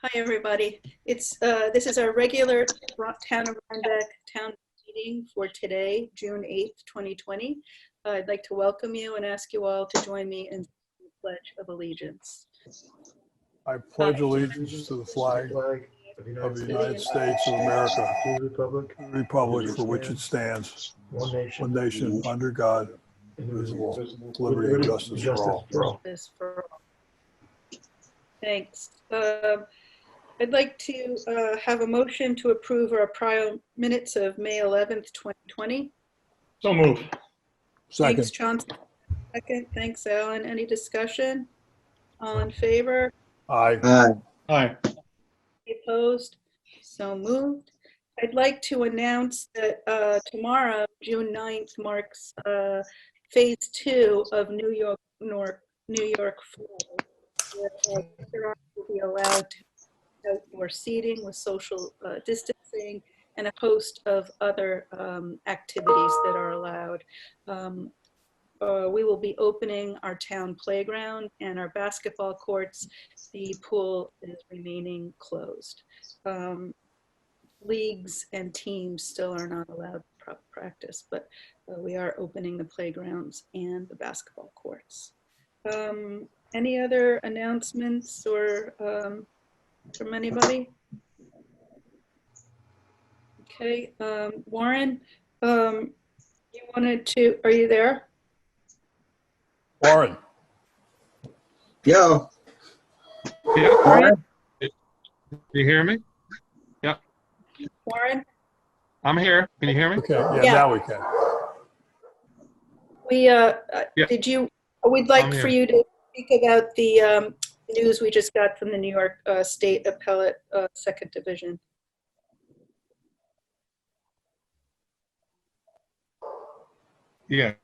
Hi, everybody. This is our regular Town of Rhinebeck town meeting for today, June 8th, 2020. I'd like to welcome you and ask you all to join me in the Pledge of Allegiance. I pledge allegiance to the flag of the United States of America, the republic for which it stands, one nation under God, indivisible, with liberty and justice for all. Thanks. I'd like to have a motion to approve our prior minutes of May 11th, 2020. So moved. Second. Thanks, Chauncey. Second. Thanks, Alan. Any discussion? All in favor? Aye. Aye. Any opposed? So moved. I'd like to announce that tomorrow, June 9th, marks phase 2 of New York Flow, where restaurants will be allowed to outdoor seating with social distancing and a host of other activities that are allowed. We will be opening our town playground and our basketball courts. The pool is remaining closed. Leagues and teams still are not allowed to practice, but we are opening the playgrounds and the basketball courts. Any other announcements or from anybody? Okay, Warren, you wanted to, are you there? Warren. Yo. Yeah. Warren? Can you hear me? Yeah. Warren? I'm here. Can you hear me? Okay, Yeah. now we can. We, Yeah. we'd like I'm for here. you to speak about the news we just got from the New York State Appellate Second Division. Yes.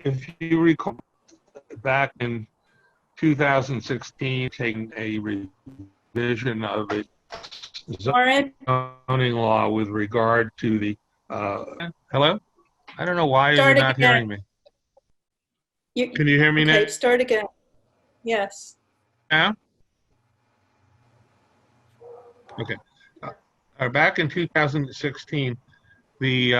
If you recall, back in 2016, taking a revision of a Warren? zoning law with regard to the, hello? I don't know why Start you're not again. hearing me. Can you hear me Okay, now? start again. Yes. Now? Okay. Back in 2016, the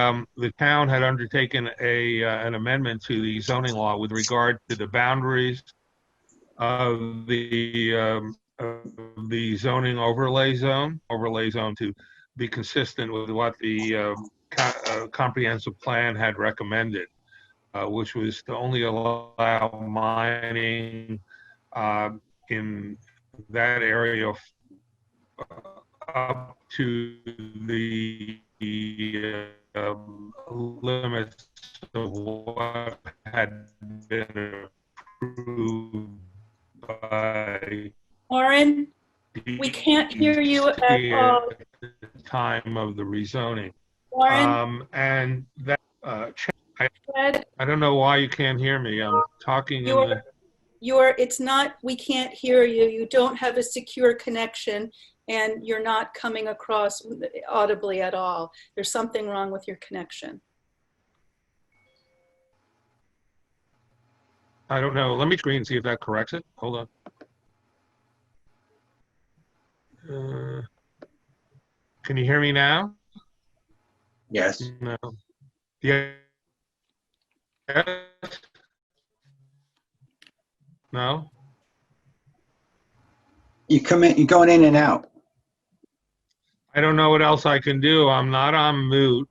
town had undertaken an amendment to the zoning law with regard to the boundaries of the zoning overlay zone to be consistent with what the comprehensive plan had recommended, which was to only allow mining in that area up to the limits of what had been approved by Warren, we can't hear you at all. at the time of the rezoning. Warren, And that Fred, I don't know why you can't hear me. I'm talking in the it's not, we can't hear you. You don't have a secure connection and you're not coming across audibly at all. There's something wrong with your connection. I don't know. Let me screen and see if that corrects it. Hold on. Can you hear me now? Yes. No. Yeah. Yes. No. You come in, you're going in and out. I don't know what else I can do. I'm not on mute.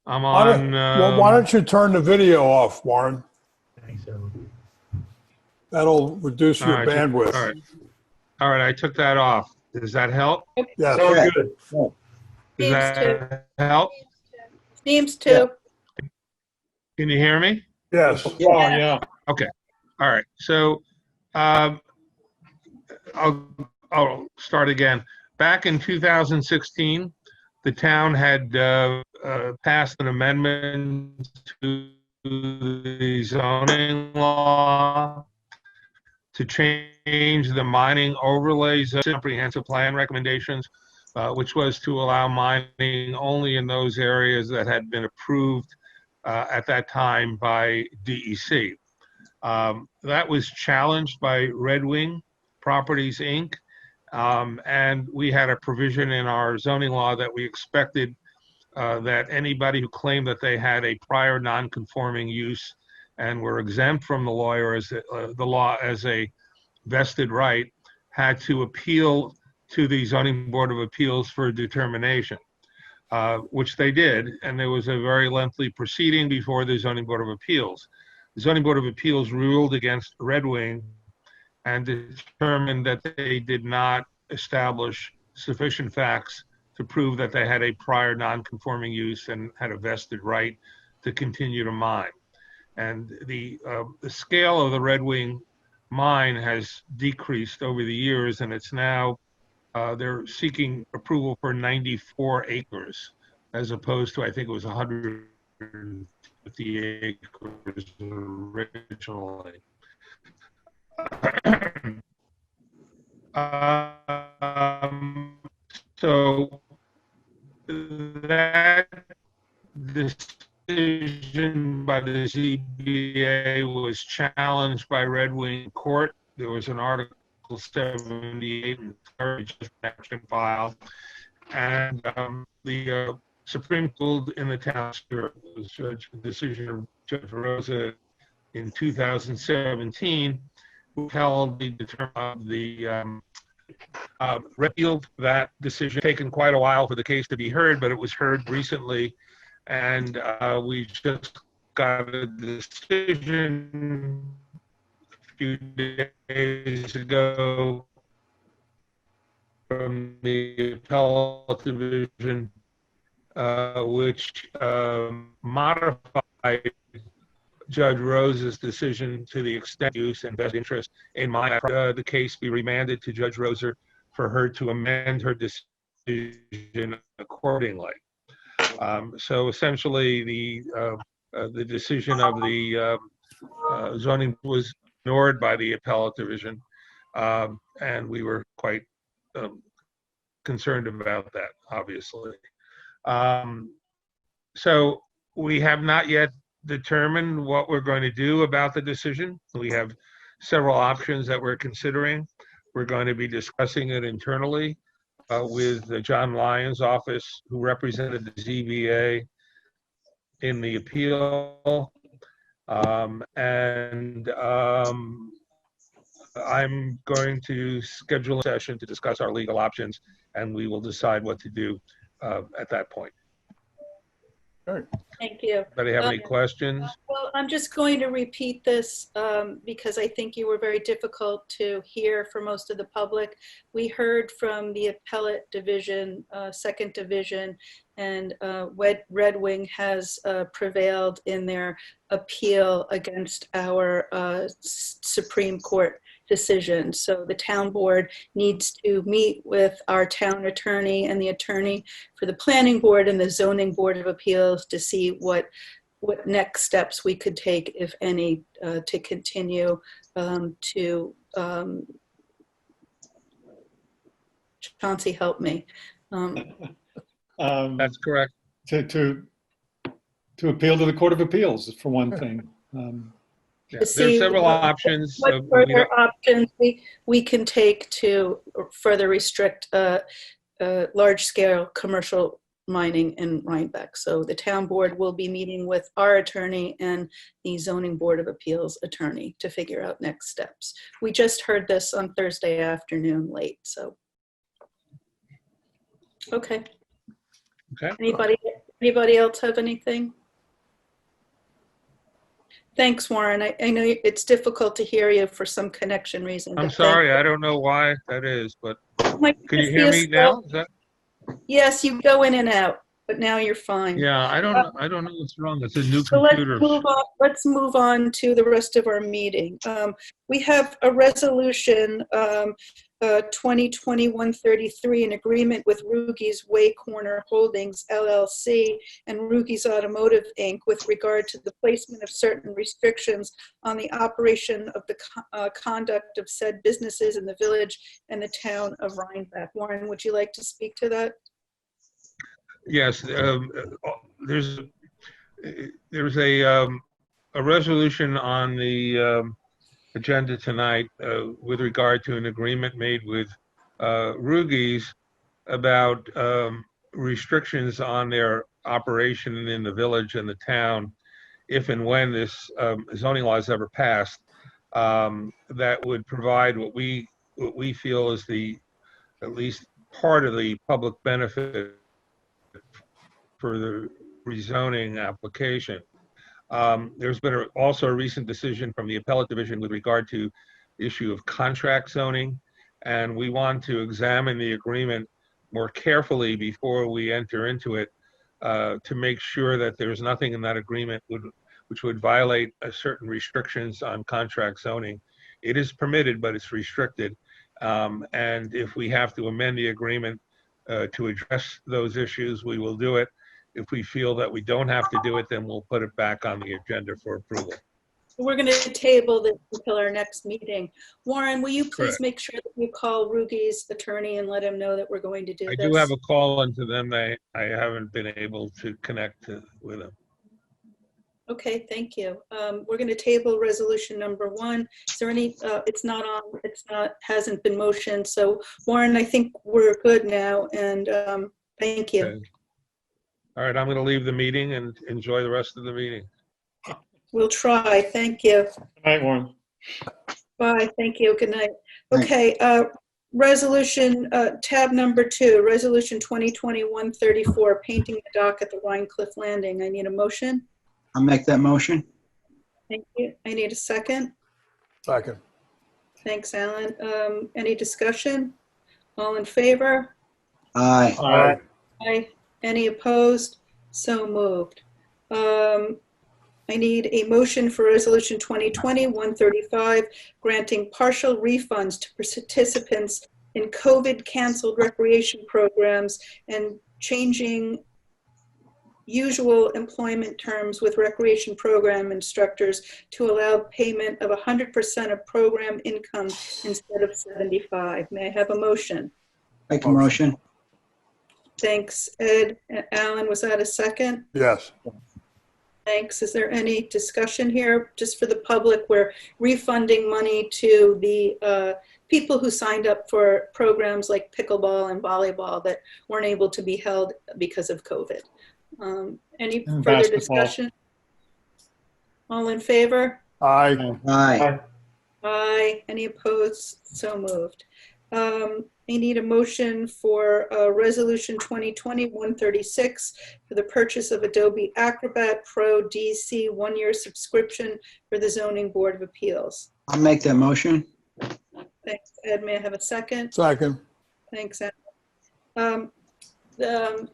I'm Why on. don't you turn the video off, Warren? That'll reduce your all right, bandwidth. All right. I took that off. Does that help? Yes. Okay. Good. Does that help? Seems to. Can you hear me? Yes. Yeah. Okay. All right. So I'll start again. Back in 2016, the town had passed an amendment to the zoning law to change the mining overlay zone comprehensive plan recommendations, which was to allow mining only in those areas that had been approved at that time by DEC. That was challenged by Red Wing Properties, Inc. And we had a provision in our zoning law that we expected that anybody who claimed that they had a prior non-conforming use and were exempt from the law as a vested right had to appeal to the Zoning Board of Appeals for a determination, which they did. And there was a very lengthy proceeding before the Zoning Board of Appeals. The Zoning Board of Appeals ruled against Red Wing and determined that they did not establish sufficient facts to prove that they had a prior non-conforming use and had a vested right to continue to mine. And the scale of the Red Wing mine has decreased over the years, and it's now, they're seeking approval for 94 acres, as opposed to, I think it was 150 acres originally. So that decision by the ZBA was challenged by Red Wing Court. There was an Article 78 and action filed, and the Supreme Court in the town was a decision of Judge Rosa in 2017, who held repealed that decision. Taken quite a while for the case to be heard, but it was heard recently, and we just got a decision a few days ago from the appellate division, which modified Judge Rosa's decision to the extent use and best interest in mind. The case be remanded to Judge Rosa for her to amend her decision accordingly. So essentially, the decision of the zoning was ignored by the appellate division, and we were quite concerned about that, obviously. So we have not yet determined what we're going to do about the decision. We have several options that we're considering. We're going to be discussing it internally with John Lyon's office, who represented the ZBA in the appeal. I'm going to schedule a session to discuss our legal options, and we will decide what to do at that point. Thank you. Anybody have any questions? Well, I'm just going to repeat this because I think you were very difficult to hear for most of the public. We heard from the appellate division, second division, and Red Wing has prevailed in their appeal against our Supreme Court decision. So the town board needs to meet with our town attorney and the attorney for the planning board and the zoning board of appeals to see what next steps we could take, if any, to continue to Chauncey, help me. That's correct. To appeal to the Court of Appeals, for one thing. Yeah, there's several options. What further options we can take to further restrict large-scale commercial mining in Rhinebeck. So the town board will be meeting with our attorney and the zoning board of appeals attorney to figure out next steps. We just heard this on Thursday afternoon late, so. Okay. Okay. Anybody else have anything? Thanks, Warren. I know it's difficult to hear you for some connection reason. I'm sorry, I don't know why that is, but Can can you hear me now? Is that... Yes, you go in and out, but now you're fine. Yeah, I don't know what's wrong. It's a new So computer. let's move on to the rest of our meeting. We have a resolution 2020-133, an agreement with Rugi's Way Corner Holdings LLC and Rugi's Automotive Inc. with regard to the placement of certain restrictions on the operation of the conduct of said businesses in the village and the town of Rhinebeck. Warren, would you like to speak to that? Yes, there's a resolution on the agenda tonight with regard to an agreement made with Rugies about restrictions on their operation in the village and the town, if and when this zoning law is ever passed, that would provide what we feel is at least part of the public benefit for the rezoning application. There's been also a recent decision from the appellate division with regard to the issue of contract zoning, and we want to examine the agreement more carefully before we enter into it to make sure that there's nothing in that agreement which would violate certain restrictions on contract zoning. It is permitted, but it's restricted. And if we have to amend the agreement to address those issues, we will do it. If we feel that we don't have to do it, then we'll put it back on the agenda for approval. We're going to table this until our next meeting. Warren, will you please Correct. make sure that you call Rugi's attorney and let him know that we're going to do I this? do have a call into them. I haven't been able to connect with them. Okay, thank you. We're going to table resolution number 1. Is there any, hasn't been motioned. So Warren, I think we're good now, and thank you. Okay. All right, I'm going to leave the meeting and enjoy the rest of the meeting. We'll try. Thank you. Good night, Warren. Bye. Thank you. Good night. Night. Okay, resolution, tab number 2, resolution 2020-134, painting the dock at the Rhine Cliff Landing. I need a motion. I'll make that motion. Thank you. I need a second. Second. Thanks, Alan. Any discussion? All in favor? Aye. Aye. Aye. Any opposed? So moved. I need a motion for resolution 2020-135, granting partial refunds to participants in COVID canceled recreation programs and changing usual employment terms with recreation program instructors to allow payment of 100% of program income instead of 75. May I have a motion? Make a motion. Thanks, Ed. Alan, was that a second? Yes. Thanks. Is there any discussion here? Just for the public, we're refunding money to the people who signed up for programs like pickleball and volleyball that weren't able to be held because of COVID. Any And further basketball. discussion? All in favor? Aye. Aye. Aye. Any opposed? So moved. I need a motion for resolution 2020-136 for the purchase of Adobe Acrobat Pro DC 1-year subscription for the Zoning Board of Appeals. I'll make that motion. Thanks, Ed. May I have a second? Second. Thanks, Ed. The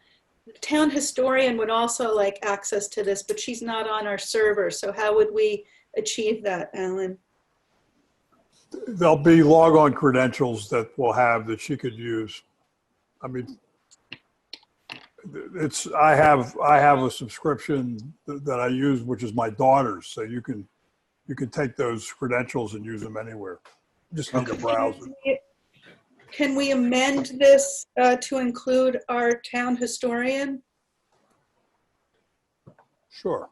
town historian would also like access to this, but she's not on our server. So how would we achieve that, Alan? There'll be log-on credentials that we'll have that she could use. I mean, I have a subscription that I use, which is my daughter's. So you can take those credentials and use them anywhere. Just need a browser. Can we amend this to include our town historian? Sure.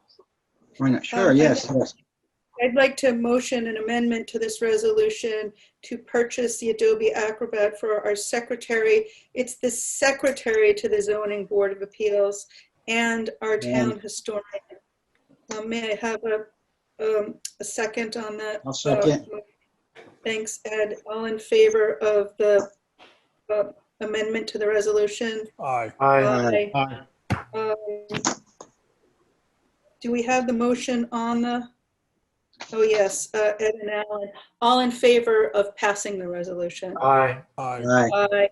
Why not? Sure, yes, yes. I'd like to motion an amendment to this resolution to purchase the Adobe Acrobat for our secretary. It's the secretary to the Zoning Board of Appeals and our town historian. May I have a second on that? I'll second. Thanks, Ed. All in favor of the amendment to the resolution? Aye. Aye. Aye. Do we have the motion on the? Oh, yes, Ed and Alan. All in favor of passing the resolution? Aye. Aye. Aye.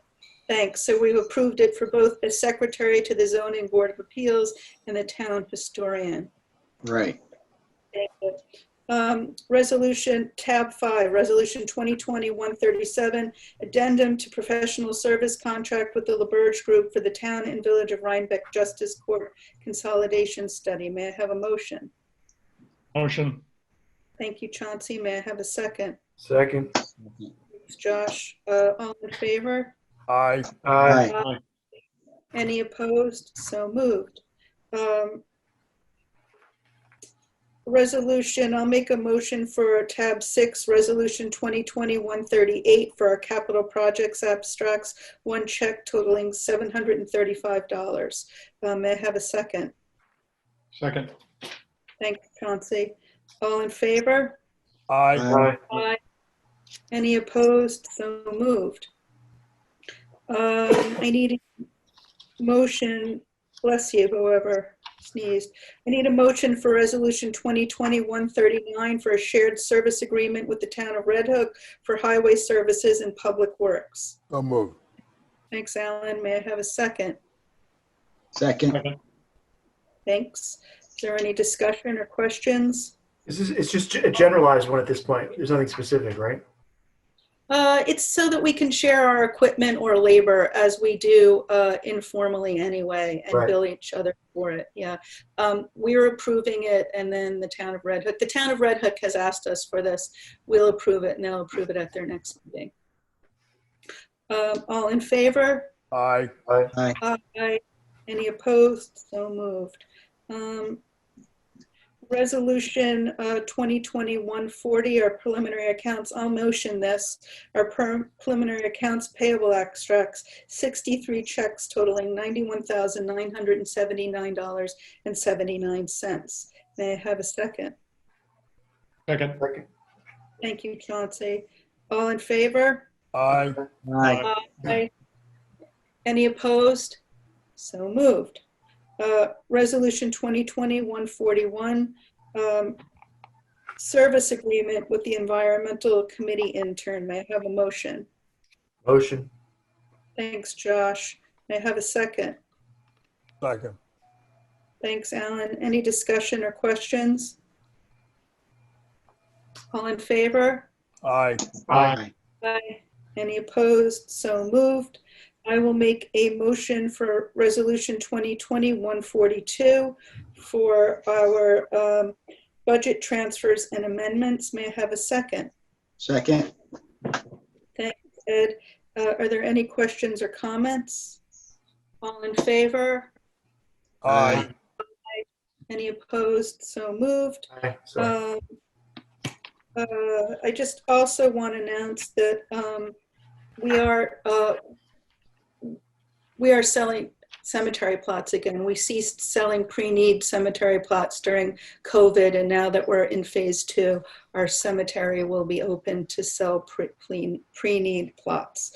Thanks. So we've approved it for both the secretary to the Zoning Board of Appeals and the town historian. Right. Thank you. Resolution, tab 5, resolution 2020-137, addendum to professional service contract with the Laberge Group for the town and village of Rhinebeck Justice Court Consolidation Study. May I have a motion? Motion. Thank you, Chauncey. May I have a second? Second. Thanks, Josh. All in favor? Aye. Aye. Aye. Any opposed? So moved. resolution, I'll make a motion for tab 6, resolution 2020-138 for our capital projects abstracts, one check totaling $735. May I have a second? Second. Thank you, Chauncey. All in favor? Aye. Aye. Any opposed? So moved. I need a motion, bless you, whoever sneezed. I need a motion for resolution 2020-139 for a shared service agreement with the town of Red Hook for highway services and public works. So moved. Thanks, Alan. May I have a second? Second. Thanks. Is there any discussion or questions? It's just a generalized one at this point. There's nothing specific, right? It's so that we can share our equipment or labor as we do informally anyway and Right. bill each other for it. Yeah. We're approving it, and then the town of Red Hook. The town of Red Hook has asked us for this. We'll approve it, and they'll approve it at their next meeting. All in favor? Aye. Aye. Any opposed? So moved. Resolution 2020-140, our preliminary accounts. I'll motion this. Our preliminary accounts payable extracts, 63 checks totaling $91,979.79. May I have a second? Second. Thank you, Chauncey. All in favor? Aye. Aye. Aye. Any opposed? So moved. Resolution 2020-141, service agreement with the environmental committee intern. May I have a motion? Motion. Thanks, Josh. May I have a second? Second. Thanks, Alan. Any discussion or questions? All in favor? Aye. Aye. Aye. Any opposed? So moved. I will make a motion for resolution 2020-142 for our budget transfers and amendments. May I have a second? Second. Thanks, Ed. Are there any questions or comments? All in favor? Aye. Any opposed? So moved. Aye. Sorry. I just also want to announce that we are selling cemetery plots again. We ceased selling pre-need cemetery plots during COVID, and now that we're in phase 2, our cemetery will be open to sell pre-need plots.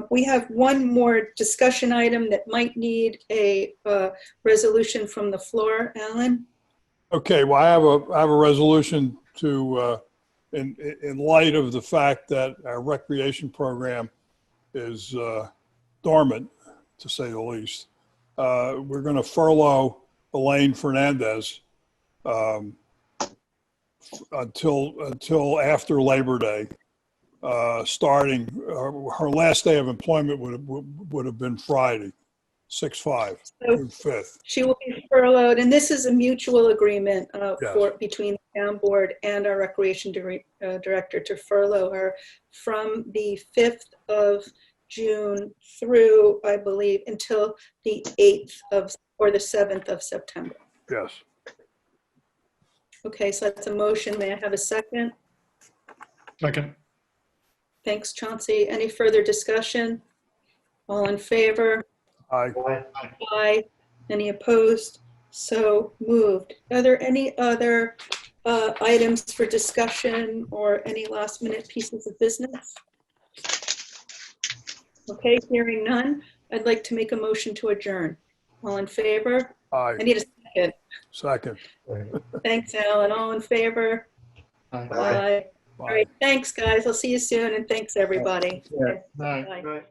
We have one more discussion item that might need a resolution from the floor. Alan? Okay, well, I have a resolution to, in light of the fact that our recreation program is dormant, to say the least. We're going to furlough Elaine Fernandez until after Labor Day. Starting, her last day of employment would have been Friday, 6/5, June 5th. She will be furloughed, and this is a mutual agreement Yes. between the town board and our recreation director to furlough her from the 5th of June through, I believe, until the 8th or the 7th of September. Yes. Okay, so that's a motion. May I have a second? Second. Thanks, Chauncey. Any further discussion? All in favor? Aye. Aye. Any opposed? So moved. Are there any other items for discussion or any last minute pieces of business? Okay, hearing none, I'd like to make a motion to adjourn. All in favor? I Aye. need a second. Second. Thanks, Alan. All in favor? Aye. Aye. All right, thanks, guys. I'll see you soon, and thanks, everybody. Yeah. Aye. Bye. Right.